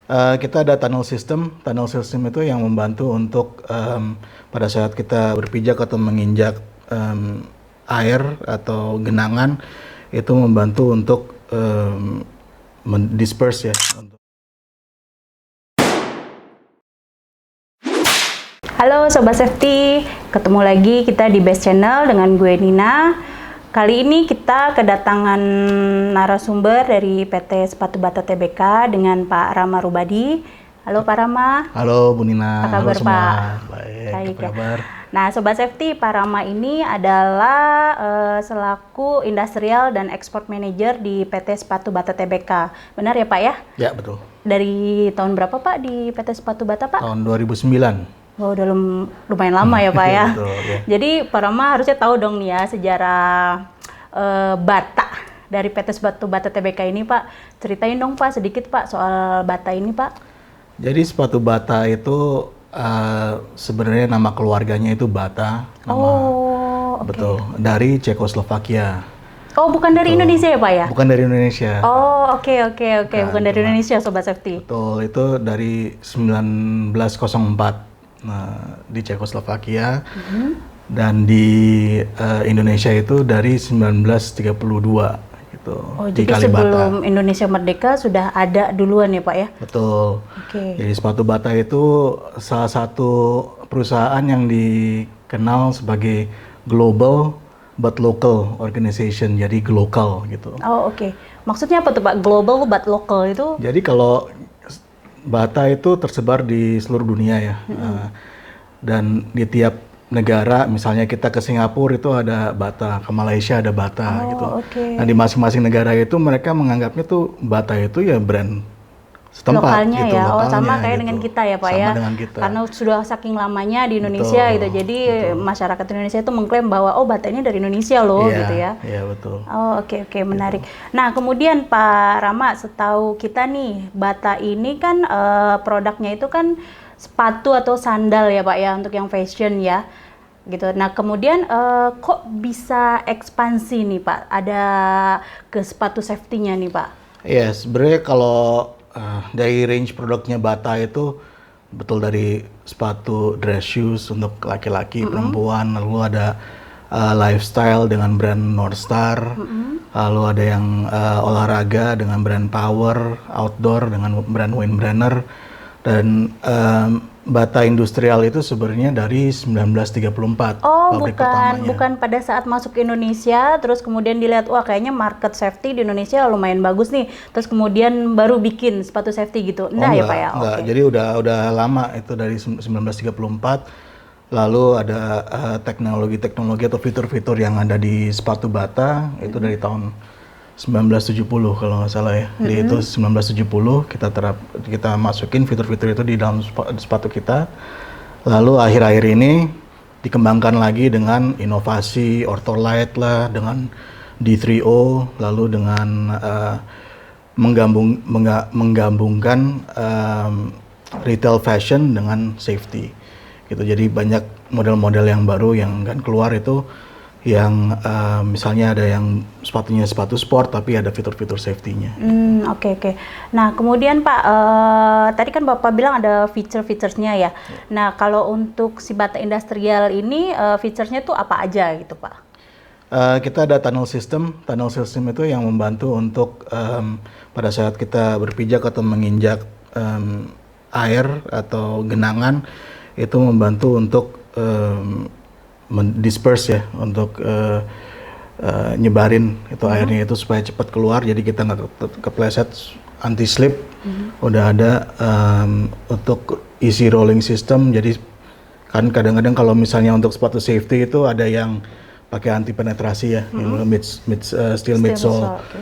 Kita ada tunnel system. Tunnel system itu yang membantu untuk pada saat kita berpijak atau menginjak air atau genangan, itu membantu untuk mendisperse ya. Halo Sobat Safety, ketemu lagi kita di Best Channel dengan gue Nina. Kali ini kita kedatangan narasumber dari PT Sepatu Bata Tbk dengan Pak Rama Rubadi. Halo Pak Rama. Halo Bu Nina. Apa kabar Halo semua. Pak? Baik, apa ya. kabar? Nah Sobat Safety, Pak Rama ini adalah selaku Industrial dan Export Manager di PT Sepatu Bata Tbk. Benar ya Pak ya? Ya, betul. Dari tahun berapa Pak di PT Sepatu Bata Pak? Tahun 2009. Wah, udah lumayan lama ya Pak ya. Betul, ya. Jadi Pak Rama harusnya tahu dong nih ya sejarah bata dari PT Sepatu Bata Tbk ini Pak. Ceritain dong Pak sedikit Pak soal bata ini Pak. Jadi sepatu bata itu sebenarnya nama keluarganya itu Bata. Okay. Betul, dari Cekoslovakia. Oh, bukan dari Indonesia ya Pak ya? Bukan dari Indonesia. Oh, oke. Bukan dari Indonesia Sobat Safety. Betul, itu dari 1904. Nah, di Cekoslovakia. Dan di Indonesia itu dari 1932 gitu. Oh, di jadi Kalibata. sebelum Indonesia merdeka sudah ada duluan ya Pak ya? Betul. Oke. Jadi sepatu bata itu salah satu perusahaan yang dikenal sebagai global but local organization, jadi global gitu. Oh, oke. Maksudnya apa tuh Pak? Global but local itu? Jadi kalau bata itu tersebar di seluruh dunia ya. Dan di tiap negara, misalnya kita ke Singapura itu ada bata, ke Malaysia ada bata gitu. Okay. Nah, di masing-masing negara itu mereka menganggapnya tuh bata itu ya brand setempat Lokalnya gitu, ya, lokalnya, sama kayak gitu. dengan kita ya Pak sama ya. dengan kita. Karena sudah saking lamanya di Indonesia Betul, gitu, jadi masyarakat Indonesia itu mengklaim bahwa oh bata ini dari Indonesia loh gitu ya. Iya, betul. Oh oke, menarik. Nah kemudian Pak Rama, setahu kita nih bata ini kan produknya itu kan sepatu atau sandal ya Pak ya, untuk yang fashion ya gitu. Nah kemudian kok bisa ekspansi nih Pak, ada ke sepatu safety-nya nih Pak? Iya, sebenarnya kalau dari range produknya Bata itu betul dari sepatu dress shoes untuk laki-laki, perempuan, lalu ada lifestyle dengan brand Northstar, lalu ada yang olahraga dengan brand Power, outdoor dengan brand Windbrenner, dan Bata Industrial itu sebenarnya dari 1934. Oh, pabrik pertamanya. bukan pada saat masuk ke Indonesia, terus kemudian dilihat, wah kayaknya market safety di Indonesia lumayan bagus nih, terus kemudian baru bikin sepatu safety gitu. Enggak ya Pak ya? Enggak. Okay. Jadi udah lama itu dari 1934. Lalu ada teknologi-teknologi atau fitur-fitur yang ada di sepatu bata itu dari tahun 1970 kalau nggak salah ya. Di itu 1970 kita masukin fitur-fitur itu di dalam sepatu kita. Lalu akhir-akhir ini dikembangkan lagi dengan inovasi Ortholite lah, dengan D3O, lalu dengan menggabungkan retail fashion dengan safety gitu. Jadi banyak model-model yang baru yang akan keluar itu yang misalnya ada yang sepatunya sepatu sport tapi ada fitur-fitur safety-nya. Oke. Nah kemudian Pak, tadi kan Bapak bilang ada feature-featuresnya ya. Nah kalau untuk si bata industrial ini featuresnya tuh apa aja gitu Pak? Kita ada tunnel system. Tunnel system itu yang membantu untuk pada saat kita berpijak atau menginjak air atau genangan, itu membantu untuk mendisperse ya, untuk nyebarin itu airnya itu supaya cepat keluar, jadi kita nggak kepleset, anti slip. Udah ada untuk easy rolling system, jadi kan kadang-kadang kalau misalnya untuk sepatu safety itu ada yang pakai anti penetrasi ya, steel midsole. Okay.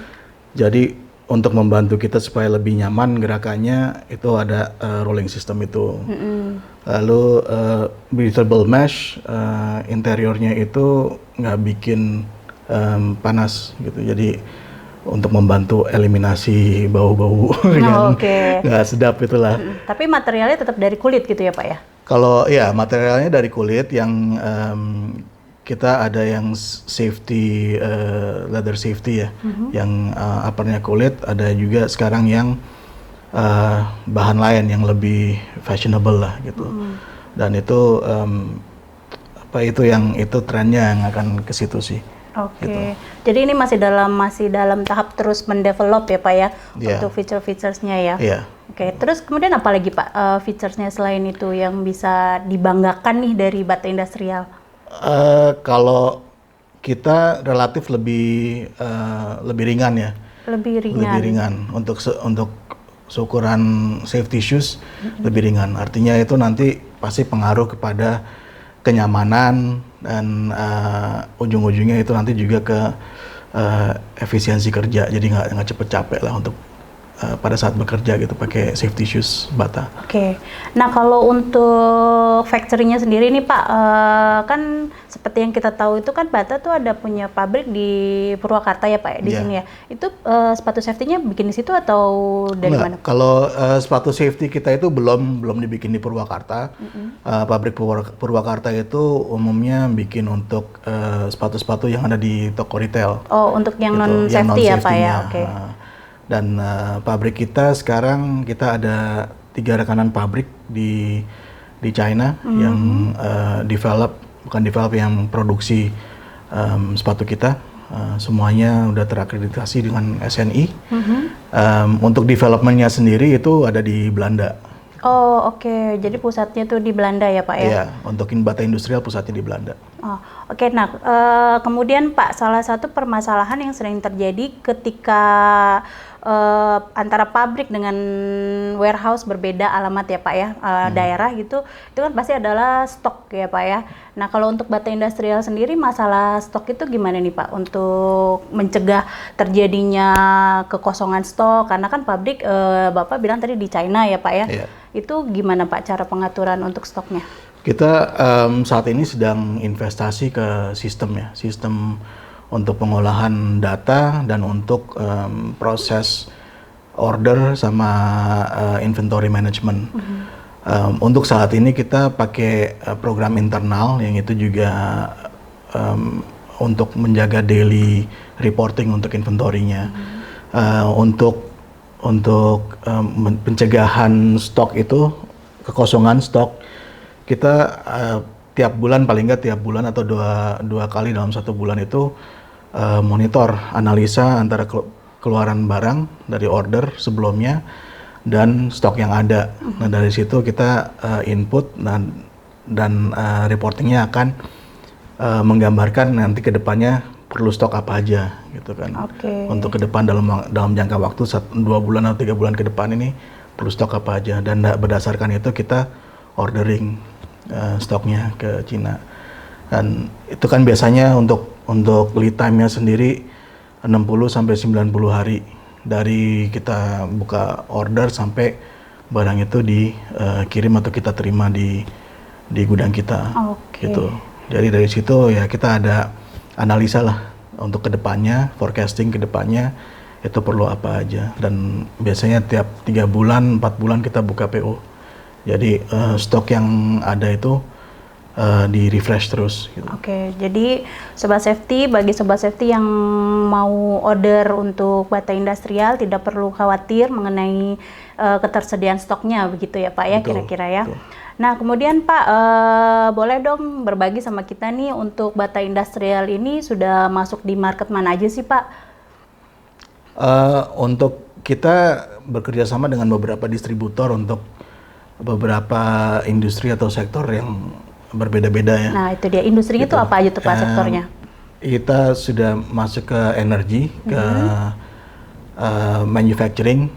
Jadi untuk membantu kita supaya lebih nyaman gerakannya, itu ada rolling system itu. Lalu breathable mesh, interiornya itu nggak bikin panas gitu. Jadi untuk membantu eliminasi bau-bau yang nggak sedap itulah. Tapi materialnya tetap dari kulit gitu ya Pak ya? Kalau ya materialnya dari kulit yang kita ada yang safety, leather safety ya, yang uppernya kulit, ada juga sekarang yang bahan lain yang lebih fashionable lah gitu. Dan itu itu trennya yang akan ke situ sih. Oke. Gitu. Jadi ini masih dalam tahap terus mendevelop ya Pak ya, untuk feature-featuresnya ya. Iya. Oke. Terus kemudian apa lagi Pak featuresnya selain itu yang bisa dibanggakan nih dari bata industrial? Kalau kita relatif lebih ringan ya. Lebih Lebih ringan untuk seukuran safety shoes lebih ringan. Artinya itu nanti pasti pengaruh kepada kenyamanan dan ujung-ujungnya itu nanti juga ke efisiensi kerja. Jadi nggak cepet capek lah untuk pada saat bekerja gitu pakai safety shoes bata. Oke. Nah kalau untuk factory-nya sendiri nih Pak, kan seperti yang kita tahu itu kan Bata tuh ada punya pabrik di Purwakarta ya Pak di sini ya. Itu sepatu safety-nya bikin di situ atau dari mana? Kalau sepatu safety kita itu belum dibikin di Purwakarta. Pabrik Purwakarta itu umumnya bikin untuk sepatu-sepatu yang ada di toko retail. Oh, untuk yang gitu, non-safety ya Pak ya. Oke. Dan pabrik kita sekarang kita ada 3 rekanan pabrik di China yang yang produksi sepatu kita. Semuanya udah terakreditasi dengan SNI. Untuk developmentnya sendiri itu ada di Belanda. Oh oke. Jadi pusatnya tuh di Belanda ya Pak ya? Iya, untuk bata industrial pusatnya di Belanda. Oh, oke. Nah, kemudian Pak, salah satu permasalahan yang sering terjadi ketika antara pabrik dengan warehouse berbeda alamat ya Pak ya, daerah gitu, itu kan pasti adalah stok ya Pak ya. Nah, kalau untuk bata industrial sendiri masalah stok itu gimana nih Pak untuk mencegah terjadinya kekosongan stok? Karena kan pabrik Bapak bilang tadi di China ya Pak ya. Iya. Itu gimana Pak cara pengaturan untuk stoknya? Kita saat ini sedang investasi ke sistem ya, sistem untuk pengolahan data dan untuk proses order sama inventory management. Untuk saat ini kita pakai program internal yang itu juga untuk menjaga daily reporting untuk inventory-nya. Untuk pencegahan stok itu, kekosongan stok, kita tiap bulan paling nggak tiap bulan atau dua kali dalam 1 bulan itu monitor analisa antara keluaran barang dari order sebelumnya dan stok yang ada. Nah dari situ kita input dan reportingnya akan menggambarkan nanti ke depannya perlu stok apa aja gitu kan. Untuk ke depan dalam jangka waktu 2 bulan atau 3 bulan ke depan ini perlu stok apa aja, dan berdasarkan itu kita ordering stoknya ke Cina. Dan itu kan biasanya untuk lead time-nya sendiri 60 sampai 90 hari dari kita buka order sampai barang itu dikirim atau kita terima di gudang kita. Gitu. Jadi dari situ ya kita ada analisa lah untuk kedepannya, forecasting kedepannya itu perlu apa aja, dan biasanya tiap 3 bulan, 4 bulan kita buka PO. Jadi stok yang ada itu di refresh terus. Gitu. Jadi bagi sobat safety yang mau order untuk bata industrial tidak perlu khawatir mengenai ketersediaan stoknya, begitu ya Pak ya, kira-kira ya. Betul. Nah kemudian Pak, boleh dong berbagi sama kita nih untuk bata industrial ini sudah masuk di market mana aja sih Pak? Untuk kita bekerja sama dengan beberapa distributor untuk beberapa industri atau sektor yang berbeda-beda ya. Nah itu dia, industrinya itu apa aja tuh Pak sektornya? Kita sudah masuk ke energi, ke manufacturing,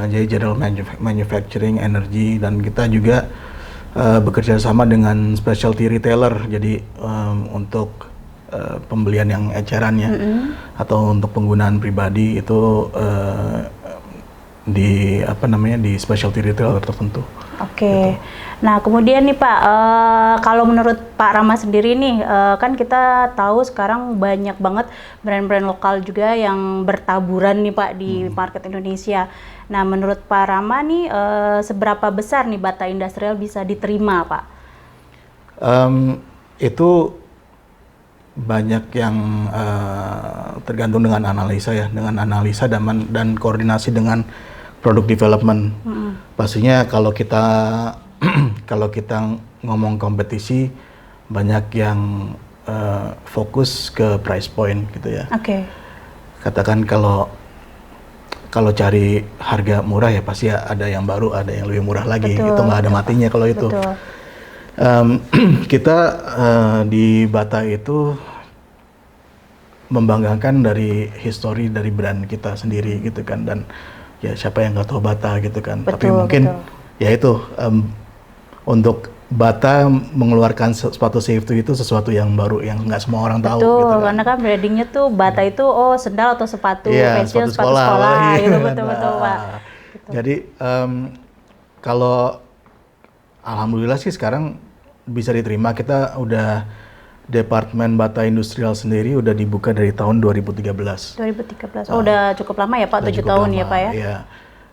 jadi general manufacturing, energi, dan kita juga bekerja sama dengan specialty retailer, jadi untuk pembelian yang ecerannya atau untuk penggunaan pribadi itu di specialty retailer tertentu. Gitu. Nah kemudian nih Pak, kalau menurut Pak Rama sendiri nih, kan kita tahu sekarang banyak banget brand-brand lokal juga yang bertaburan nih Pak di market Indonesia. Nah menurut Pak Rama nih, seberapa besar nih bata industrial bisa diterima Pak? Itu banyak yang tergantung dengan analisa ya, dengan analisa dan koordinasi dengan product development. Pastinya kalau kita kalau kita ngomong kompetisi, banyak yang fokus ke price point gitu ya. Oke. Katakan kalau cari harga murah ya pasti ada yang baru, ada yang lebih murah lagi. Betul, Itu nggak ada matinya kalau itu. Betul. Kita di Bata itu membanggakan dari histori dari brand kita sendiri gitu kan, dan ya siapa yang nggak tahu Bata gitu kan. Tapi Betul, mungkin betul. ya itu untuk Bata mengeluarkan sepatu safety itu sesuatu yang baru yang nggak semua orang tahu. Betul, gitu kan. karena kan brandingnya tuh Bata itu sendal atau sepatu Iya, fashion, sepatu sepatu sekolah apalagi. gitu, betul Pak. Nah, Gitu. Jadi kalau alhamdulillah sih sekarang bisa diterima, kita udah Departemen Bata Industrial sendiri udah dibuka dari tahun 2013. 2013. Udah cukup lama ya Pak, Udah 7 cukup tahun lama, ya Pak ya? Iya,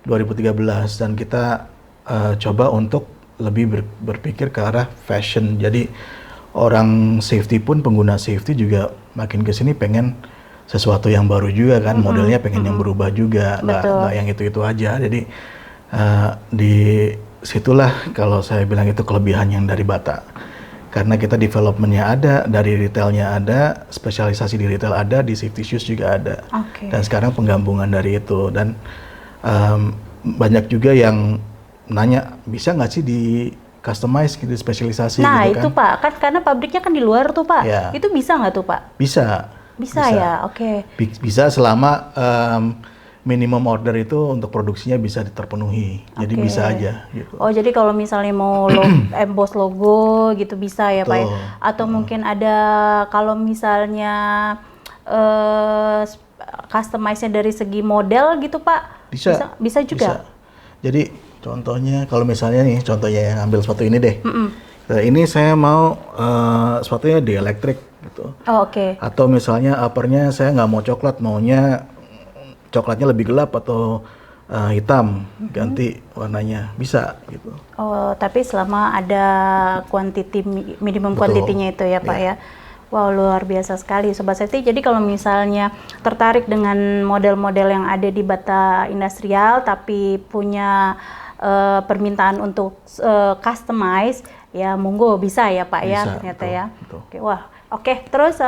2013, dan kita coba untuk lebih berpikir ke arah fashion. Jadi orang safety pun, pengguna safety juga makin kesini pengen sesuatu yang baru juga kan, modelnya pengen yang berubah juga, nggak yang itu-itu aja. Jadi di situlah kalau saya bilang itu kelebihan yang dari Bata. Karena kita developmentnya ada, dari retailnya ada, spesialisasi di retail ada, di safety shoes juga ada. Oke. Dan sekarang penggabungan dari itu. Dan banyak juga yang nanya, bisa nggak sih di customize gitu, spesialisasi Nah gitu kan? itu Pak, kan karena pabriknya kan di luar tuh Pak. Ya. Itu bisa nggak tuh Pak? Bisa. Bisa ya, oke. Bisa selama minimum order itu untuk produksinya bisa terpenuhi. Jadi Oke. bisa aja gitu. Oh jadi kalau misalnya mau emboss logo gitu bisa ya Pak ya? Betul. Atau mungkin ada kalau misalnya customize-nya dari segi model gitu Pak? Bisa. Bisa juga? Bisa. Jadi contohnya kalau misalnya nih, contohnya yang ambil sepatu ini deh. Nah, ini saya mau sepatunya dielektrik gitu. Oh, oke. Atau misalnya uppernya saya nggak mau coklat, maunya coklatnya lebih gelap atau hitam, ganti warnanya, bisa gitu. Oh, tapi selama ada minimum Betul. kuantitinya itu ya Pak ya. Wow, luar biasa sekali Sobat Safety. Jadi kalau misalnya tertarik dengan model-model yang ada di Bata Industrial tapi punya permintaan untuk customize, ya monggo bisa ya Pak ya Bisa, ternyata betul, ya. betul. Oke, wah. Oke, terus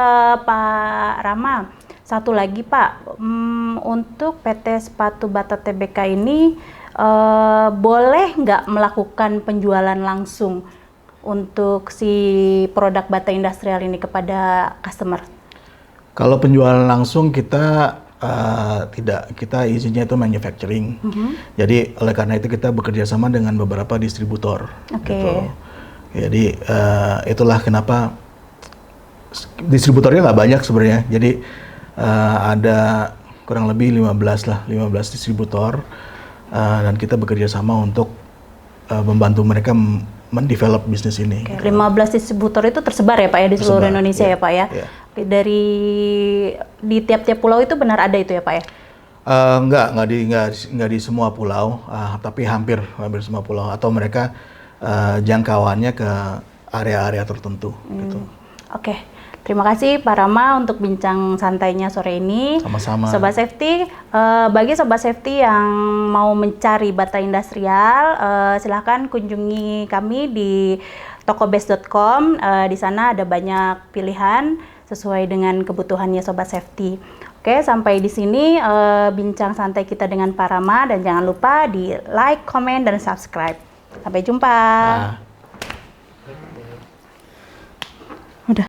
Pak Rama, satu lagi Pak, untuk PT Sepatu Bata Tbk ini boleh nggak melakukan penjualan langsung untuk si produk Bata Industrial ini kepada customer? Kalau penjualan langsung kita tidak, kita izinnya itu manufacturing. Jadi oleh karena itu kita bekerja sama dengan beberapa distributor. Oke. Gitu. Jadi itulah kenapa distributornya nggak banyak sebenarnya. Jadi ada kurang lebih 15 distributor, dan kita bekerja sama untuk membantu mereka mendevelop bisnis ini. Oke, 15 distributor itu tersebar ya Pak ya di seluruh Tersebar, Indonesia iya, ya Pak ya? iya. Oke, di tiap-tiap pulau itu benar ada itu ya Pak ya? Nggak di semua pulau, tapi hampir semua pulau, atau mereka jangkauannya ke area-area tertentu. Gitu. Oke, terima kasih Pak Rama untuk bincang santainya sore ini. Sama-sama. Sobat Safety, bagi Sobat Safety yang mau mencari Bata Industrial, silahkan kunjungi kami di tokobest.com. Di sana ada banyak pilihan sesuai dengan kebutuhannya Sobat Safety. Oke, sampai di sini bincang santai kita dengan Pak Rama, dan jangan lupa di like, comment, dan subscribe. Sampai jumpa. Nah. Udah.